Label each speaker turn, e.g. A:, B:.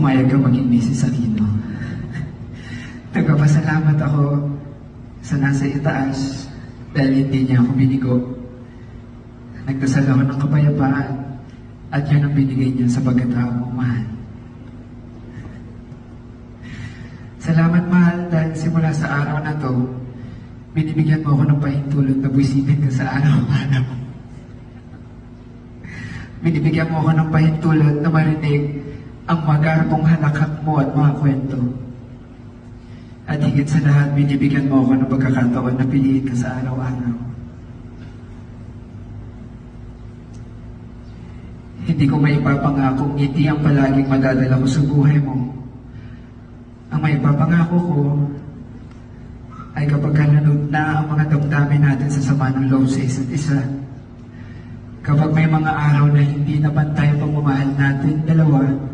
A: Umayag ka maging Mrs. Aquino. Nagpapasalamat ako sa nasa itaas dahil hindi niya ako binigo. Nagdasal ako ng kapayapaan at yan ang binigay niya sa pagkatao mo, mahal. Salamat, mahal, dahil simula sa araw na to, binibigyan mo ako ng pahintulot na buwisitin ka sa araw-araw. Binibigyan mo ako ng pahintulot na marinig ang magarbong halakak mo at mga kwento. At higit sa lahat, binibigyan mo ako ng pagkakataon na piliin ka sa araw-araw. Hindi ko maipapangakong ngiti ang palaging madadala ko sa buhay mo. Ang maipapangako ko ay kapag kalanood na ang mga damdamin natin sa sama ng loob sa isa't isa. Kapag may mga araw na hindi na pantay ang pagmamahal natin dalawa,